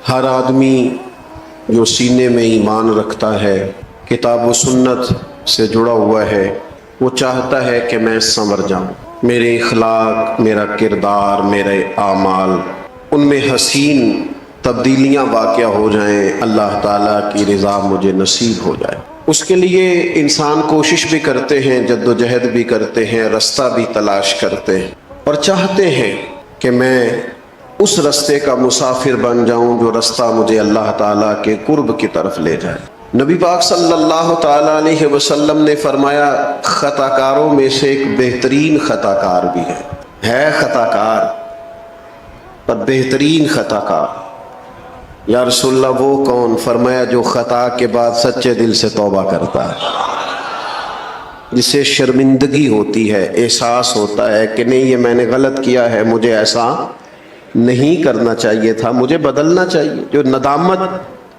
ہر آدمی جو سینے میں ایمان رکھتا ہے، کتاب و سنت سے جڑا ہوا ہے، وہ چاہتا ہے کہ میں سنور جاؤں، میرے اخلاق، میرا کردار، میرے اعمال ان میں حسین تبدیلیاں واقع ہو جائیں، اللہ تعالیٰ کی رضا مجھے نصیب ہو جائے۔ اس کے لیے انسان کوشش بھی کرتے ہیں، جد و جہد بھی کرتے ہیں، رستہ بھی تلاش کرتے ہیں اور چاہتے ہیں کہ میں اس رستے کا مسافر بن جاؤں جو رستہ مجھے اللہ تعالیٰ کے قرب کی طرف لے جائے۔ نبی پاک صلی اللہ تعالیٰ علیہ وسلم نے فرمایا، خطا کاروں میں سے ایک بہترین خطا کار بھی ہے خطا کار پر بہترین خطا کار۔ یا رسول اللہ وہ کون؟ فرمایا جو خطا کے بعد سچے دل سے توبہ کرتا ہے، جسے شرمندگی ہوتی ہے، احساس ہوتا ہے کہ نہیں یہ میں نے غلط کیا ہے، مجھے ایسا نہیں کرنا چاہیے تھا، مجھے بدلنا چاہیے، جو ندامت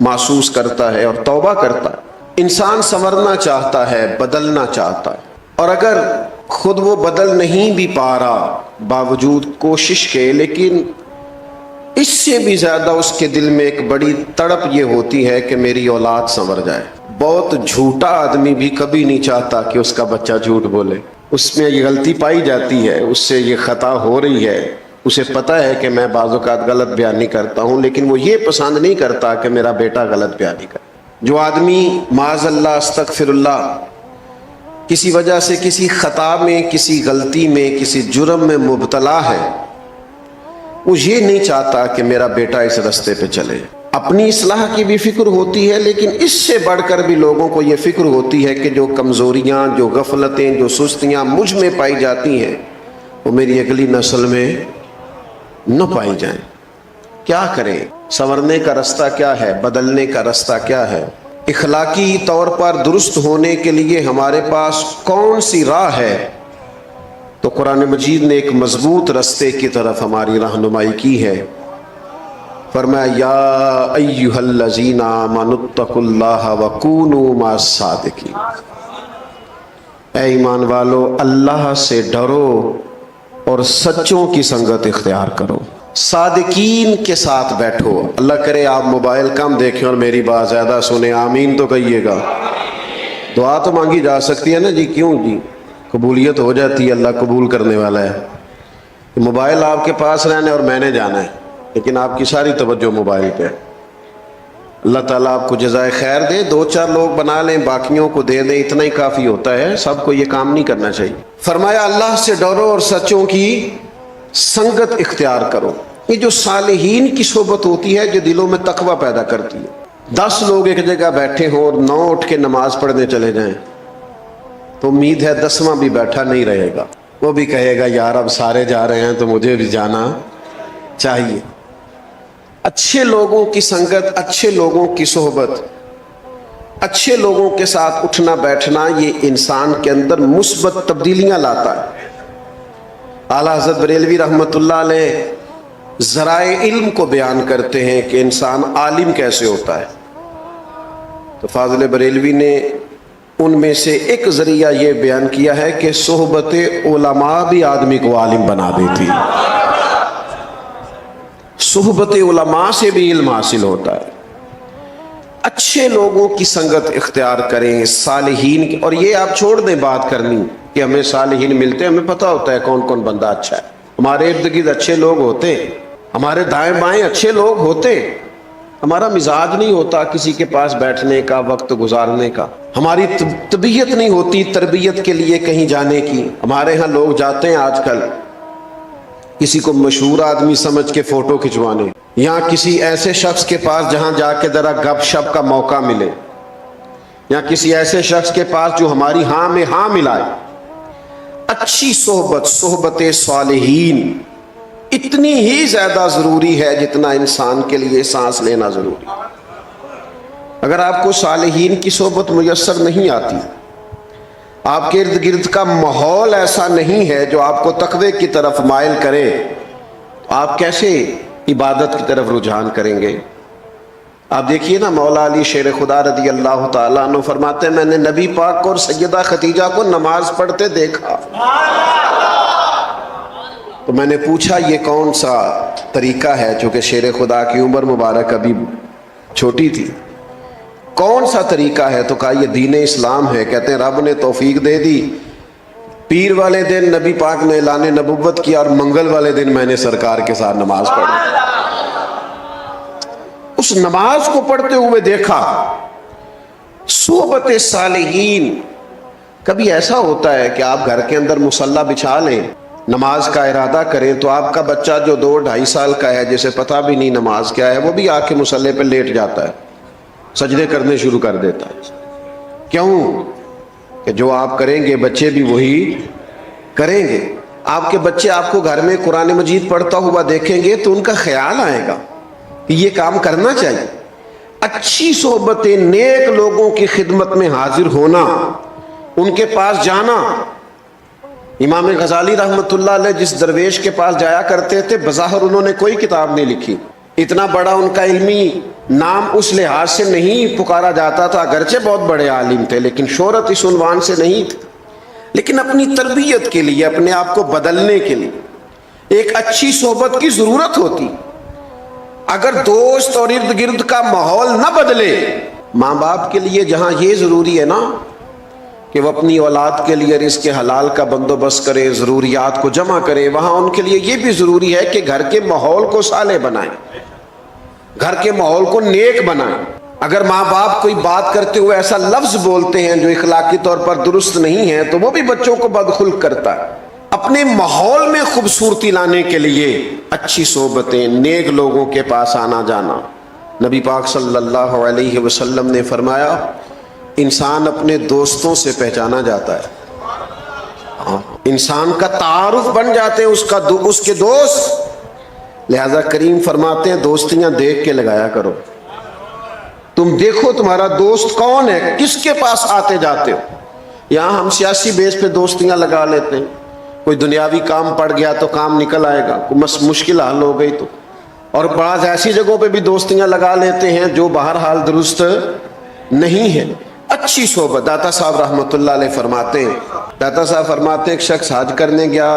محسوس کرتا ہے اور توبہ کرتا ہے۔ انسان سنورنا چاہتا ہے، بدلنا چاہتا ہے، اور اگر خود وہ بدل نہیں بھی پا رہا باوجود کوشش کے، لیکن اس سے بھی زیادہ اس کے دل میں ایک بڑی تڑپ یہ ہوتی ہے کہ میری اولاد سنور جائے۔ بہت جھوٹا آدمی بھی کبھی نہیں چاہتا کہ اس کا بچہ جھوٹ بولے، اس میں یہ غلطی پائی جاتی ہے، اس سے یہ خطا ہو رہی ہے، اسے پتہ ہے کہ میں بعض اوقات غلط بیانی کرتا ہوں، لیکن وہ یہ پسند نہیں کرتا کہ میرا بیٹا غلط بیانی کرے۔ جو آدمی معاذ اللہ استغفر اللہ کسی وجہ سے کسی خطا میں، کسی غلطی میں، کسی جرم میں مبتلا ہے، وہ یہ نہیں چاہتا کہ میرا بیٹا اس رستے پہ چلے۔ اپنی اصلاح کی بھی فکر ہوتی ہے، لیکن اس سے بڑھ کر بھی لوگوں کو یہ فکر ہوتی ہے کہ جو کمزوریاں، جو غفلتیں، جو سستیاں مجھ میں پائی جاتی ہیں وہ میری اگلی نسل میں نہ پائی جائیں۔ کیا کریں؟ سنورنے کا رستہ کیا ہے؟ بدلنے کا رستہ کیا ہے؟ اخلاقی طور پر درست ہونے کے لیے ہمارے پاس کون سی راہ ہے؟ تو قرآن مجید نے ایک مضبوط رستے کی طرف ہماری رہنمائی کی ہے۔ فرمایا یا ایھا الذین آمنوا اتقوا اللہ وکونوا مع الصادقین، اے ایمان والو اللہ سے ڈرو اور سچوں کی سنگت اختیار کرو، صادقین کے ساتھ بیٹھو۔ اللہ کرے آپ موبائل کم دیکھیں اور میری بات زیادہ سنیں، آمین تو کہیے گا۔ دعا تو مانگی جا سکتی ہے نا جی، کیوں جی؟ قبولیت ہو جاتی ہے، اللہ قبول کرنے والا ہے۔ موبائل آپ کے پاس رہنا ہے اور میں نے جانا ہے، لیکن آپ کی ساری توجہ موبائل پہ۔ اللہ تعالیٰ آپ کو جزائے خیر دے، 2-4 لوگ بنا لیں، باقیوں کو دے دیں، اتنا ہی کافی ہوتا ہے، سب کو یہ کام نہیں کرنا چاہیے۔ فرمایا اللہ سے ڈرو اور سچوں کی سنگت اختیار کرو۔ یہ جو صالحین کی صحبت ہوتی ہے جو دلوں میں تقوی پیدا کرتی ہے۔ 10 لوگ ایک جگہ بیٹھے ہوں اور 9 اٹھ کے نماز پڑھنے چلے جائیں تو امید ہے 10واں بھی بیٹھا نہیں رہے گا، وہ بھی کہے گا یار اب سارے جا رہے ہیں تو مجھے بھی جانا چاہیے۔ اچھے لوگوں کی سنگت، اچھے لوگوں کی صحبت، اچھے لوگوں کے ساتھ اٹھنا بیٹھنا یہ انسان کے اندر مثبت تبدیلیاں لاتا ہے۔ اعلیٰ حضرت بریلوی رحمۃ اللہ علیہ ذرائع علم کو بیان کرتے ہیں کہ انسان عالم کیسے ہوتا ہے، تو فاضل بریلوی نے ان میں سے ایک ذریعہ یہ بیان کیا ہے کہ صحبت علماء بھی آدمی کو عالم بنا دیتی ہے۔ صحبت علماء سے بھی علم حاصل ہوتا ہے۔ اچھے لوگوں کی سنگت اختیار کریں، صالحین کی۔ اور یہ آپ چھوڑ دیں بات کرنی کہ ہمیں صالحین ملتے ہیں، ہمیں پتہ ہوتا ہے کون کون بندہ اچھا ہے، ہمارے ارد گرد اچھے لوگ ہوتے، ہمارے دائیں بائیں اچھے لوگ ہوتے، ہمارا مزاج نہیں ہوتا کسی کے پاس بیٹھنے کا، وقت گزارنے کا، ہماری طبیعت نہیں ہوتی تربیت کے لیے کہیں جانے کی۔ ہمارے ہاں لوگ جاتے ہیں آج کل کسی کو مشہور آدمی سمجھ کے فوٹو کھنچوانے، یا کسی ایسے شخص کے پاس جہاں جا کے ذرا گپ شپ کا موقع ملے، یا کسی ایسے شخص کے پاس جو ہماری ہاں میں ہاں ملائے۔ اچھی صحبت، صحبت صالحین اتنی ہی زیادہ ضروری ہے جتنا انسان کے لیے سانس لینا ضروری ہے۔ اگر آپ کو صالحین کی صحبت میسر نہیں آتی، آپ کے ارد گرد کا ماحول ایسا نہیں ہے جو آپ کو تقوی کی طرف مائل کرے، آپ کیسے عبادت کی طرف رجحان کریں گے؟ آپ دیکھیے نا، مولا علی شیر خدا رضی اللہ تعالیٰ عنہ فرماتے ہیں میں نے نبی پاک کو اور سیدہ خدیجہ کو نماز پڑھتے دیکھا، تو میں نے پوچھا یہ کون سا طریقہ ہے، چونکہ شیر خدا کی عمر مبارک ابھی چھوٹی تھی، کون سا طریقہ ہے؟ تو کہا یہ دین اسلام ہے۔ کہتے ہیں رب نے توفیق دے دی، پیر والے دن نبی پاک نے اعلان نبوت کیا اور منگل والے دن میں نے سرکار کے ساتھ نماز پڑھی۔ اس نماز کو پڑھتے ہوئے دیکھا صحبت صالحین۔ کبھی ایسا ہوتا ہے کہ آپ گھر کے اندر مصلی بچھا لیں، نماز کا ارادہ کریں، تو آپ کا بچہ جو 2-2.5 سال کا ہے، جسے پتہ بھی نہیں نماز کیا ہے، وہ بھی آ کے مصلی پہ لیٹ جاتا ہے، سجدے کرنے شروع کر دیتا ہے۔ کیوں؟ کہ جو آپ کریں گے بچے بھی وہی کریں گے۔ آپ کے بچے آپ کو گھر میں قرآن مجید پڑھتا ہوا دیکھیں گے تو ان کا خیال آئے گا کہ یہ کام کرنا چاہیے۔ اچھی صحبتیں، نیک لوگوں کی خدمت میں حاضر ہونا، ان کے پاس جانا۔ امام غزالی رحمۃ اللہ علیہ جس درویش کے پاس جایا کرتے تھے، بظاہر انہوں نے کوئی کتاب نہیں لکھی، اتنا بڑا ان کا علمی نام اس لحاظ سے نہیں پکارا جاتا تھا، اگرچہ بہت بڑے عالم تھے، لیکن شہرت اس عنوان سے نہیں تھی۔ لیکن اپنی تربیت کے لیے، اپنے آپ کو بدلنے کے لیے ایک اچھی صحبت کی ضرورت ہوتی۔ اگر دوست اور ارد گرد کا ماحول نہ بدلے، ماں باپ کے لیے جہاں یہ ضروری ہے نا کہ وہ اپنی اولاد کے لیے رزق حلال کا بندوبست کرے، ضروریات کو جمع کرے، وہاں ان کے لیے یہ بھی ضروری ہے کہ گھر کے ماحول کو صالح بنائیں، گھر کے ماحول کو نیک بنائیں۔ اگر ماں باپ کوئی بات کرتے ہوئے ایسا لفظ بولتے ہیں جو اخلاقی طور پر درست نہیں ہے، تو وہ بھی بچوں کو بدخلق کرتا ہے۔ اپنے ماحول میں خوبصورتی لانے کے لیے اچھی صحبتیں، نیک لوگوں کے پاس آنا جانا۔ نبی پاک صلی اللہ علیہ وسلم نے فرمایا انسان اپنے دوستوں سے پہچانا جاتا ہے، انسان کا تعارف بن جاتے ہیں اس کے دوست۔ لہذا کریم فرماتے ہیں دوستیاں دیکھ کے لگایا کرو۔ تم دیکھو تمہارا دوست کون ہے، کس کے پاس آتے جاتے ہو۔ یہاں ہم سیاسی بیس پہ دوستیاں لگا لیتے ہیں، کوئی دنیاوی کام پڑ گیا تو کام نکل آئے گا، کوئی مشکل حل ہو گئی تو، اور بعض ایسی جگہوں پہ بھی دوستیاں لگا لیتے ہیں جو بہرحال درست نہیں ہے۔ اچھی صحبت، داتا صاحب رحمۃ اللہ علیہ فرماتے ہیں، داتا صاحب فرماتے ہیں ایک شخص حج کرنے گیا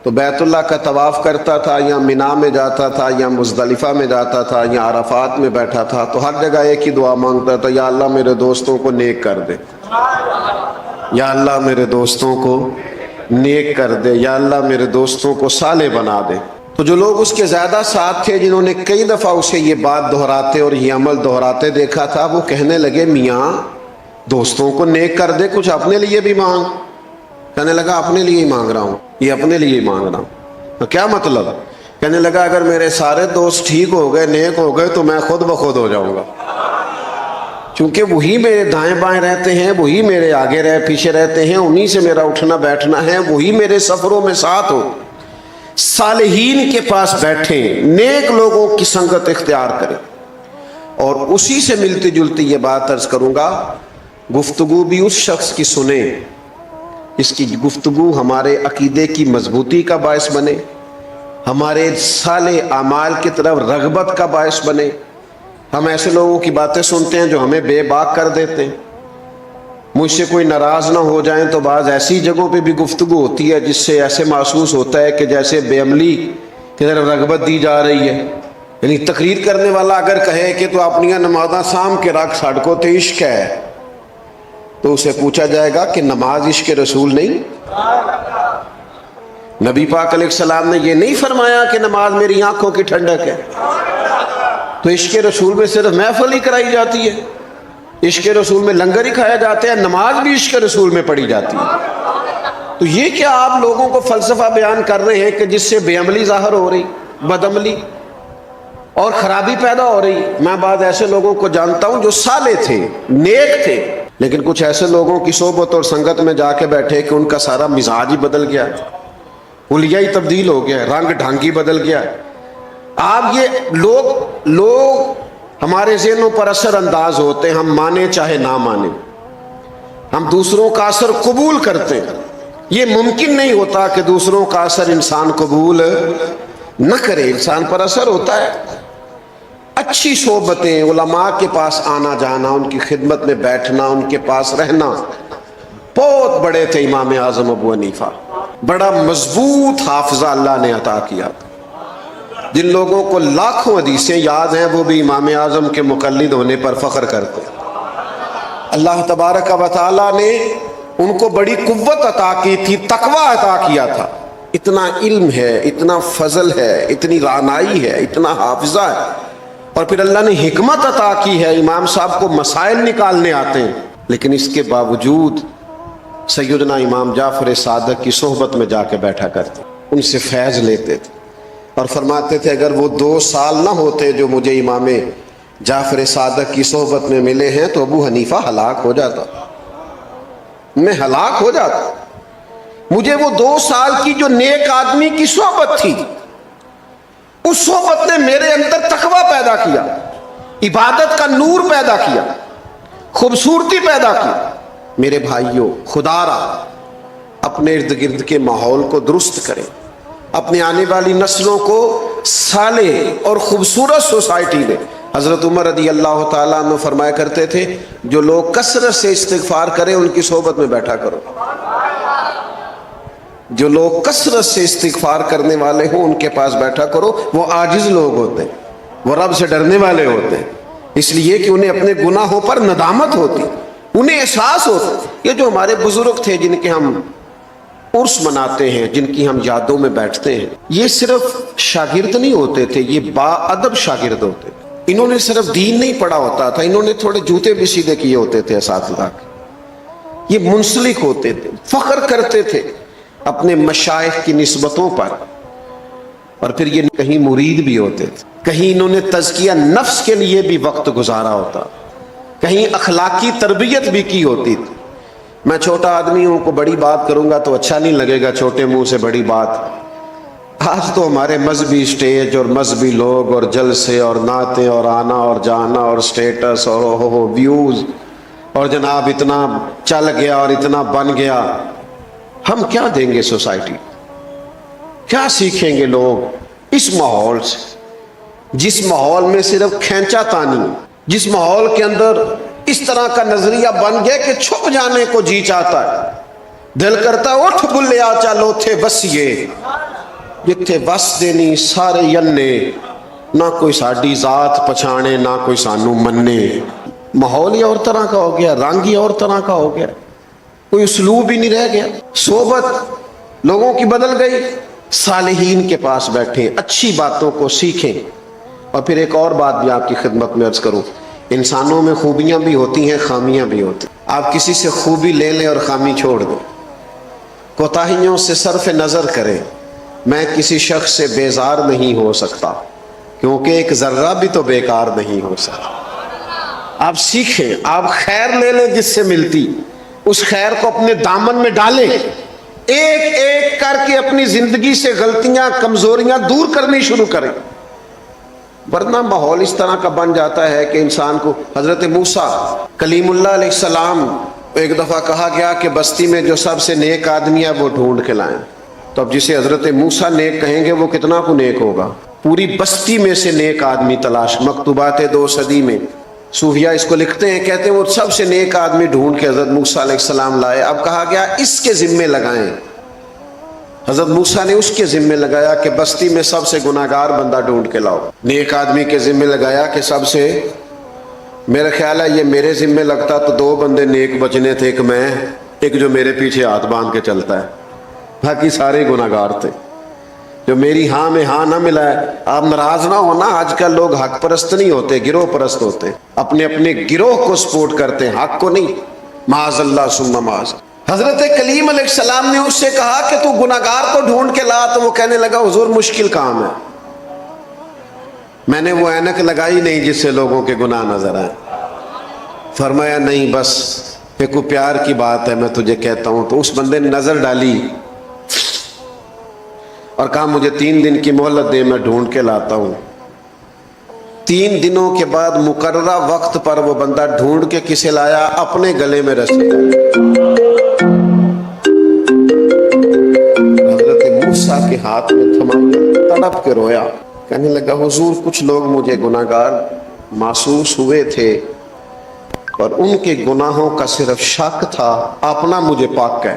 تو بیت اللہ کا طواف کرتا تھا، یا مینا میں جاتا تھا، یا مزدلفہ میں جاتا تھا، یا عرفات میں بیٹھا تھا، تو ہر جگہ ایک ہی دعا مانگتا تھا، یا اللہ میرے دوستوں کو نیک کر دے، یا اللہ میرے دوستوں کو نیک کر دے، یا اللہ میرے دوستوں کو صالح بنا دے۔ تو جو لوگ اس کے زیادہ ساتھ تھے، جنہوں نے کئی دفعہ اسے یہ بات دہراتے اور یہ عمل دہراتے دیکھا تھا، وہ کہنے لگے میاں دوستوں کو نیک کر دے، کچھ اپنے لیے بھی مانگ۔ کہنے لگا اپنے لیے ہی مانگ رہا ہوں، یہ اپنے لیے ہی مانگ رہا ہوں۔ تو کیا مطلب؟ کہنے لگا اگر میرے سارے دوست ٹھیک ہو گئے، نیک ہو گئے، تو میں خود بخود ہو جاؤں گا، چونکہ وہی میرے دائیں بائیں رہتے ہیں، وہی میرے آگے پیچھے رہتے ہیں، انہی سے میرا اٹھنا بیٹھنا ہے، وہی میرے سفروں میں ساتھ ہو۔ صالحین کے پاس بیٹھیں، نیک لوگوں کی سنگت اختیار کریں۔ اور اسی سے ملتی جلتی یہ بات عرض کروں گا، گفتگو بھی اس شخص کی سنیں اس کی گفتگو ہمارے عقیدے کی مضبوطی کا باعث بنے، ہمارے صالح اعمال کی طرف رغبت کا باعث بنے۔ ہم ایسے لوگوں کی باتیں سنتے ہیں جو ہمیں بے باک کر دیتے ہیں۔ مجھ سے کوئی ناراض نہ ہو جائیں تو بعض ایسی جگہوں پہ بھی گفتگو ہوتی ہے جس سے ایسے محسوس ہوتا ہے کہ جیسے بے عملی کی طرف رغبت دی جا رہی ہے۔ یعنی تقریر کرنے والا اگر کہے کہ تو اپنی نمازاں سام کے رکھ، سڑکوں تے عشق ہے، تو اسے پوچھا جائے گا کہ نماز عشق رسول نہیں؟ نبی پاک علیہ السلام نے یہ نہیں فرمایا کہ نماز میری آنکھوں کی ٹھنڈک ہے؟ تو عشق رسول میں صرف محفل ہی کرائی جاتی ہے، عشق رسول میں لنگر ہی کھایا جاتا ہے، نماز بھی عشق رسول میں پڑھی جاتی ہے۔ تو یہ کیا آپ لوگوں کو فلسفہ بیان کر رہے ہیں کہ جس سے بے عملی ظاہر ہو رہی، بد عملی اور خرابی پیدا ہو رہی؟ میں بعض ایسے لوگوں کو جانتا ہوں جو صالح تھے، نیک تھے، لیکن کچھ ایسے لوگوں کی صحبت اور سنگت میں جا کے بیٹھے کہ ان کا سارا مزاج ہی بدل گیا، حلیہ ہی تبدیل ہو گیا، رنگ ڈھنگ ہی بدل گیا۔ آپ یہ لوگ ہمارے ذہنوں پر اثر انداز ہوتے ہیں، ہم مانے چاہے نہ مانے، ہم دوسروں کا اثر قبول کرتے ہیں۔ یہ ممکن نہیں ہوتا کہ دوسروں کا اثر انسان قبول نہ کرے، انسان پر اثر ہوتا ہے۔ اچھی صحبتیں، علماء کے پاس آنا جانا، ان کی خدمت میں بیٹھنا، ان کے پاس رہنا۔ بہت بڑے تھے امام اعظم ابو حنیفہ، بڑا مضبوط حافظہ اللہ نے عطا کیا تھا. جن لوگوں کو لاکھوں حدیثیں یاد ہیں وہ بھی امام اعظم کے مقلد ہونے پر فخر کرتے ہیں. اللہ تبارک و تعالیٰ نے ان کو بڑی قوت عطا کی تھی، تقوی عطا کیا تھا. اتنا علم ہے، اتنا فضل ہے، اتنی رعنائی ہے، اتنا حافظہ ہے، اور پھر اللہ نے حکمت عطا کی ہے. امام صاحب کو مسائل نکالنے آتے ہیں، لیکن اس کے باوجود سیدنا امام جعفر صادق کی صحبت میں جا کے بیٹھا کرتے، ان سے فیض لیتے تھے، اور فرماتے تھے اگر وہ 2 سال نہ ہوتے جو مجھے امام جعفر صادق کی صحبت میں ملے ہیں تو ابو حنیفہ ہلاک ہو جاتا، میں ہلاک ہو جاتا. مجھے وہ 2 سال کی جو نیک آدمی کی صحبت تھی، اس صحبت نے میرے اندر تقوی پیدا کیا، عبادت کا نور پیدا کیا، خوبصورتی پیدا کی. میرے بھائیوں، خدا را اپنے ارد گرد کے ماحول کو درست کریں، اپنے آنے والی نسلوں کو صالح اور خوبصورت سوسائٹی میں. حضرت عمر رضی اللہ تعالیٰ عنہ فرمایا کرتے تھے جو لوگ کثرت سے استغفار کریں ان کی صحبت میں بیٹھا کرو. جو لوگ کثرت سے استغفار کرنے والے ہوں ان کے پاس بیٹھا کرو. وہ عاجز لوگ ہوتے ہیں، وہ رب سے ڈرنے والے ہوتے ہیں، اس لیے کہ انہیں اپنے گناہوں پر ندامت ہوتی، انہیں احساس ہوتا. یہ جو ہمارے بزرگ تھے جن کے ہم عرس مناتے ہیں، جن کی ہم یادوں میں بیٹھتے ہیں، یہ صرف شاگرد نہیں ہوتے تھے، یہ با ادب شاگرد ہوتے تھے. انہوں نے صرف دین نہیں پڑھا ہوتا تھا، انہوں نے تھوڑے جوتے بھی سیدھے کیے ہوتے تھے اساتذہ کے. یہ منسلک ہوتے تھے، فخر کرتے تھے اپنے مشائخ کی نسبتوں پر، اور پھر یہ کہیں مرید بھی ہوتے تھے، کہیں انہوں نے تزکیہ نفس کے لیے بھی وقت گزارا ہوتا، کہیں اخلاقی تربیت بھی کی ہوتی تھی. میں چھوٹا آدمی ہوں، کو بڑی بات کروں گا تو اچھا نہیں لگے گا، چھوٹے منہ سے بڑی بات. آج تو ہمارے مذہبی سٹیج اور مذہبی لوگ اور جلسے اور نعتیں اور آنا اور جانا اور سٹیٹس اور ویوز، اور جناب اتنا چل گیا اور اتنا بن گیا. ہم کیا دیں گے سوسائٹی؟ کیا سیکھیں گے لوگ اس ماحول سے، جس ماحول میں صرف کھینچا تانی، جس ماحول کے اندر اس طرح کا نظریہ بن گیا کہ چھپ جانے کو جی چاہتا ہے، دل کرتا ہے اٹھ بلیا چلو تھے بسیے جتھے وس دینی سارے ینے، نہ کوئی ساڈی ذات پچھانے نہ کوئی سانو مننے. ماحول ہی اور طرح کا ہو گیا، رنگ ہی اور طرح کا ہو گیا، کوئی اسلوب ہی نہیں رہ گیا. صحبت لوگوں کی بدل گئی. صالحین کے پاس بیٹھیں، اچھی باتوں کو سیکھیں. اور پھر ایک اور بات بھی آپ کی خدمت میں عرض کروں، انسانوں میں خوبیاں بھی ہوتی ہیں، خامیاں بھی ہوتی ہیں. آپ کسی سے خوبی لے لیں اور خامی چھوڑ دیں، کوتاہیوں سے صرف نظر کریں. میں کسی شخص سے بیزار نہیں ہو سکتا کیونکہ ایک ذرہ بھی تو بیکار نہیں ہو سکتا. آپ سیکھیں، آپ خیر لے لیں جس سے ملتی، اس خیر کو اپنے دامن میں ڈالیں، ایک ایک کر کے اپنی زندگی سے غلطیاں کمزوریاں دور کرنی شروع کریں. ورنہ ماحول اس طرح کا بن جاتا ہے کہ انسان کو. حضرت موسیٰ کلیم اللہ علیہ السلام ایک دفعہ کہا گیا کہ بستی میں جو سب سے نیک آدمی ہے وہ ڈھونڈ کے لائیں. تو اب جسے حضرت موسیٰ نیک کہیں گے وہ کتنا کو نیک ہوگا؟ پوری بستی میں سے نیک آدمی تلاش. مکتوبات 2 صدی میں صوفیہ اس کو لکھتے ہیں، کہتے ہیں وہ سب سے نیک آدمی ڈھونڈ کے حضرت موسیٰ علیہ السلام لائے. اب کہا گیا اس کے ذمے لگائیں. حضرت موسیٰ نے اس کے ذمے لگایا کہ بستی میں سب سے گناہگار بندہ ڈھونڈ کے لاؤ. نیک آدمی کے ذمے لگایا کہ سب سے، میرا خیال ہے یہ میرے ذمے لگتا تو 2 بندے نیک بچنے تھے، ایک میں، ایک جو میرے پیچھے ہاتھ باندھ کے چلتا ہے، باقی سارے گناہگار تھے. جو میری ہاں میں ہاں نہ ملا ہے. آپ ناراض نہ ہونا، آج کل لوگ حق پرست نہیں ہوتے، گروہ پرست ہوتے، اپنے اپنے گروہ کو سپورٹ کرتے ہیں، حق کو نہیں. معاذ اللہ ثم معاذ. حضرت کلیم علیہ السلام نے اس سے کہا کہ تو گناہگار کو ڈھونڈ کے لا، تو وہ کہنے لگا حضور مشکل کام ہے، میں نے وہ اینک لگائی نہیں جس سے لوگوں کے گناہ نظر آئے. فرمایا نہیں بس ایک کو پیار کی بات ہے، میں تجھے کہتا ہوں. تو اس بندے نے نظر ڈالی اور کہا مجھے 3 دن کی مہلت دے، میں ڈھونڈ کے لاتا ہوں. 3 دنوں کے بعد مقررہ وقت پر وہ بندہ ڈھونڈ کے کسے لایا؟ اپنے گلے میں رسی. حضرت موسیٰ کے ہاتھ میں تھما، تڑپ کے رویا، کہنے لگا حضور کچھ لوگ مجھے گناہگار محسوس ہوئے تھے اور ان کے گناہوں کا صرف شک تھا، اپنا مجھے پاک ہے.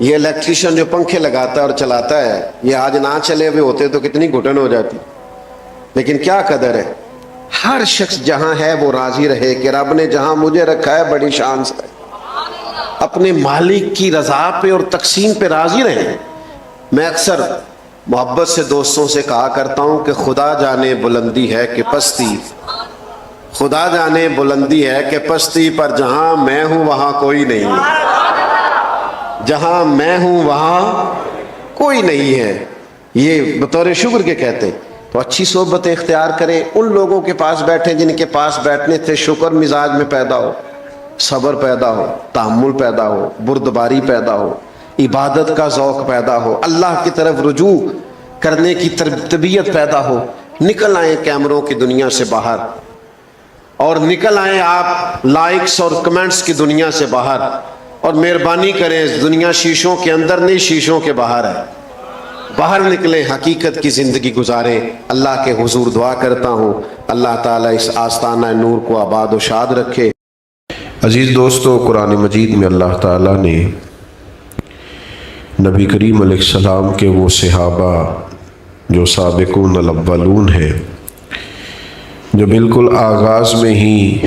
یہ الیکٹریشین جو پنکھے لگاتا ہے اور چلاتا ہے، یہ آج نہ چلے ہوئے ہوتے تو کتنی گھٹن ہو جاتی، لیکن کیا قدر ہے، ہر شخص جہاں ہے وہ راضی رہے کہ رب نے جہاں مجھے رکھا ہے بڑی شان سے، اپنے مالک کی رضا پہ اور تقسیم پہ راضی رہیں۔ میں اکثر محبت سے دوستوں سے کہا کرتا ہوں کہ خدا جانے بلندی ہے کہ پستی، خدا جانے بلندی ہے کہ پستی، پر جہاں میں ہوں وہاں کوئی نہیں ہے، جہاں میں ہوں وہاں کوئی نہیں ہے، یہ بطور شکر کے کہتے ہیں۔ تو اچھی صحبتیں اختیار کریں، ان لوگوں کے پاس بیٹھیں جن کے پاس بیٹھنے سے شکر مزاج میں پیدا ہو، صبر پیدا ہو، تحمل پیدا ہو، بردباری پیدا ہو، عبادت کا ذوق پیدا ہو، اللہ کی طرف رجوع کرنے کی طبیعت پیدا ہو۔ نکل آئیں کیمروں کی دنیا سے باہر، اور نکل آئیں آپ لائکس اور کمنٹس کی دنیا سے باہر، اور مہربانی کریں دنیا شیشوں کے اندر نہیں، شیشوں کے باہر ہے، باہر نکلیں، حقیقت کی زندگی گزاریں۔ اللہ کے حضور دعا کرتا ہوں اللہ تعالیٰ اس آستانہ نور کو آباد و شاد رکھے۔ عزیز دوستو، قرآن مجید میں اللہ تعالیٰ نے نبی کریم علیہ السلام کے وہ صحابہ جو سابقون الاولون ہیں، جو بالکل آغاز میں ہی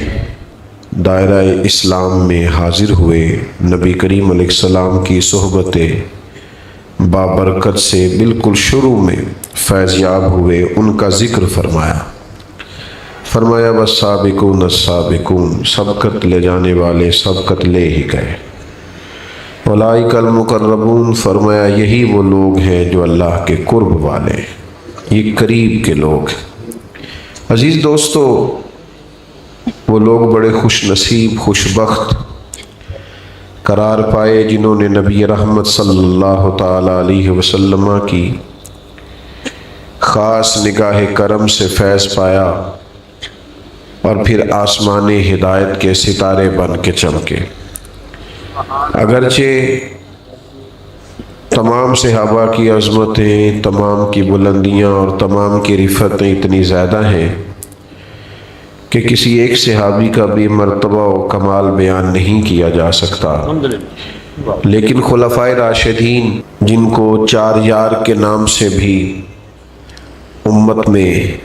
دائرہ اسلام میں حاضر ہوئے، نبی کریم علیہ السلام کی صحبت بابرکت سے بالکل شروع میں فیض یاب ہوئے، ان کا ذکر فرمایا والسابقون السابقون، سبقت لے جانے والے سبقت لے ہی گئے، اولئک المقربون، فرمایا یہی وہ لوگ ہیں جو اللہ کے قرب والے، یہ قریب کے لوگ ہیں۔ عزیز دوستو، وہ لوگ بڑے خوش نصیب خوش بخت قرار پائے جنہوں نے نبی رحمت صلی اللہ تعالیٰ علیہ وسلم کی خاص نگاہ کرم سے فیض پایا اور پھر آسمان ہدایت کے ستارے بن کے چمکے۔ اگرچہ تمام صحابہ کی عظمتیں، تمام کی بلندیاں اور تمام کی رفتیں اتنی زیادہ ہیں کہ کسی ایک صحابی کا بھی مرتبہ و کمال بیان نہیں کیا جا سکتا، لیکن خلفائے راشدین جن کو چار یار کے نام سے بھی امت میں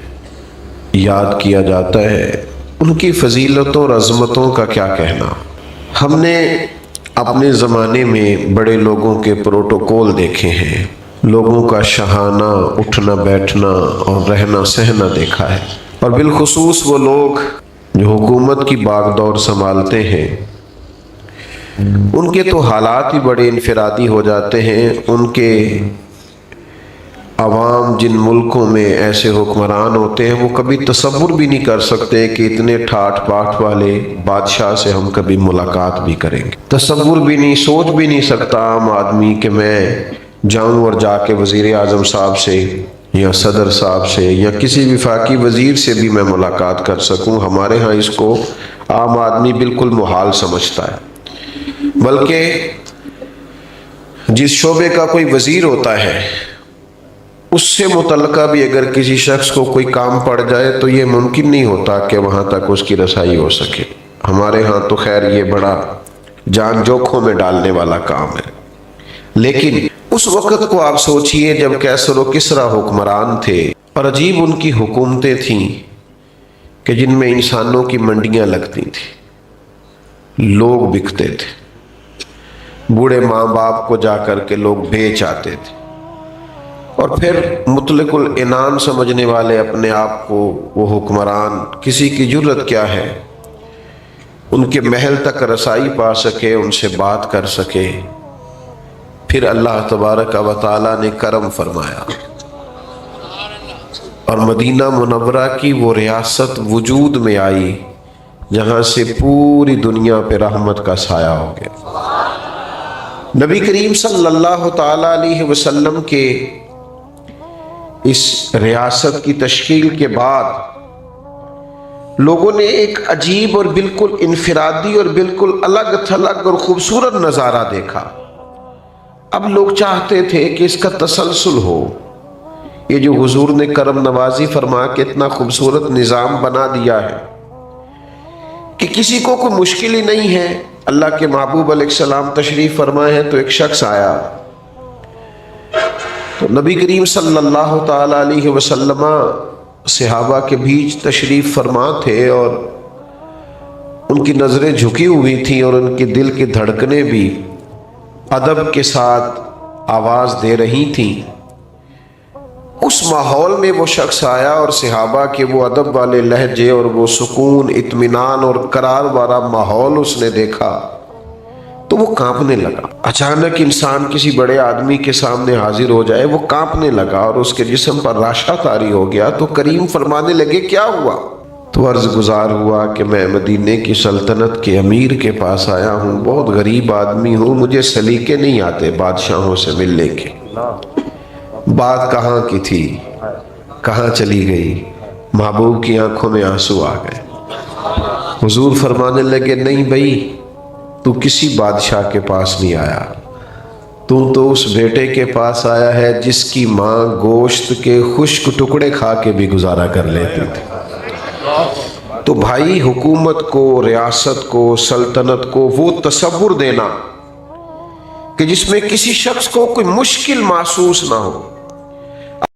یاد کیا جاتا ہے، ان کی فضیلتوں اور عظمتوں کا کیا کہنا۔ ہم نے اپنے زمانے میں بڑے لوگوں کے پروٹوکول دیکھے ہیں، لوگوں کا شاہانہ اٹھنا بیٹھنا اور رہنا سہنا دیکھا ہے، اور بالخصوص وہ لوگ جو حکومت کی باغ دور سنبھالتے ہیں، ان کے تو حالات ہی بڑے انفرادی ہو جاتے ہیں۔ ان کے عوام جن ملکوں میں ایسے حکمران ہوتے ہیں، وہ کبھی تصور بھی نہیں کر سکتے کہ اتنے ٹھاٹ باٹ والے بادشاہ سے ہم کبھی ملاقات بھی کریں گے۔ تصور بھی نہیں، سوچ بھی نہیں سکتا عام آدمی کہ میں جاؤں اور جا کے وزیر اعظم صاحب سے یا صدر صاحب سے یا کسی وفاقی وزیر سے بھی میں ملاقات کر سکوں۔ ہمارے ہاں اس کو عام آدمی بالکل محال سمجھتا ہے، بلکہ جس شعبے کا کوئی وزیر ہوتا ہے اس سے متعلقہ بھی اگر کسی شخص کو کوئی کام پڑ جائے تو یہ ممکن نہیں ہوتا کہ وہاں تک اس کی رسائی ہو سکے۔ ہمارے ہاں تو خیر یہ بڑا جان جوکھوں میں ڈالنے والا کام ہے، لیکن اس وقت کو آپ سوچئے جب کیسر و کسریٰ حکمران تھے اور عجیب ان کی حکومتیں تھیں کہ جن میں انسانوں کی منڈیاں لگتی تھیں، لوگ بکتے تھے، بوڑھے ماں باپ کو جا کر کے لوگ بیچ آتے تھے، اور پھر مطلق العنان سمجھنے والے اپنے آپ کو وہ حکمران، کسی کی جرت کیا ہے ان کے محل تک رسائی پا سکے، ان سے بات کر سکے۔ پھر اللہ تبارک و تعالیٰ نے کرم فرمایا اور مدینہ منورہ کی وہ ریاست وجود میں آئی جہاں سے پوری دنیا پہ رحمت کا سایہ ہو گیا۔ نبی کریم صلی اللہ تعالیٰ علیہ وسلم کے اس ریاست کی تشکیل کے بعد لوگوں نے ایک عجیب اور بالکل انفرادی اور بالکل الگ تھلگ اور خوبصورت نظارہ دیکھا۔ اب لوگ چاہتے تھے کہ اس کا تسلسل ہو، یہ جو حضور نے کرم نوازی فرما کے اتنا خوبصورت نظام بنا دیا ہے کہ کسی کو کوئی مشکل ہی نہیں ہے، اللہ کے محبوب علیہ السلام تشریف فرمائے ہیں تو ایک شخص آیا، تو نبی کریم صلی اللہ تعالی علیہ وسلم صحابہ کے بیچ تشریف فرما تھے، اور ان کی نظریں جھکی ہوئی تھیں اور ان کے دل کی دھڑکنیں بھی ادب کے ساتھ آواز دے رہی تھیں۔ اس ماحول میں وہ شخص آیا اور صحابہ کے وہ ادب والے لہجے اور وہ سکون، اطمینان اور قرار والا ماحول اس نے دیکھا تو وہ کانپنے لگا۔ اچانک انسان کسی بڑے آدمی کے سامنے حاضر ہو جائے، وہ کانپنے لگا اور اس کے جسم پر راشا طاری ہو گیا۔ تو کریم فرمانے لگے کیا ہوا؟ تو عرض گزار ہوا کہ میں مدینے کی سلطنت کے امیر کے پاس آیا ہوں، بہت غریب آدمی ہوں، مجھے سلیقے نہیں آتے بادشاہوں سے ملنے کے۔ بات کہاں کی تھی، کہاں چلی گئی؟ محبوب کی آنکھوں میں آنسو آ گئے۔ حضور فرمانے لگے نہیں بھائی، تو کسی بادشاہ کے پاس نہیں آیا، تو اس بیٹے کے پاس آیا ہے جس کی ماں گوشت کے خشک ٹکڑے کھا کے بھی گزارا کر لیتی تھی۔ تو بھائی، حکومت کو، ریاست کو، سلطنت کو وہ تصور دینا کہ جس میں کسی شخص کو کوئی مشکل محسوس نہ ہو،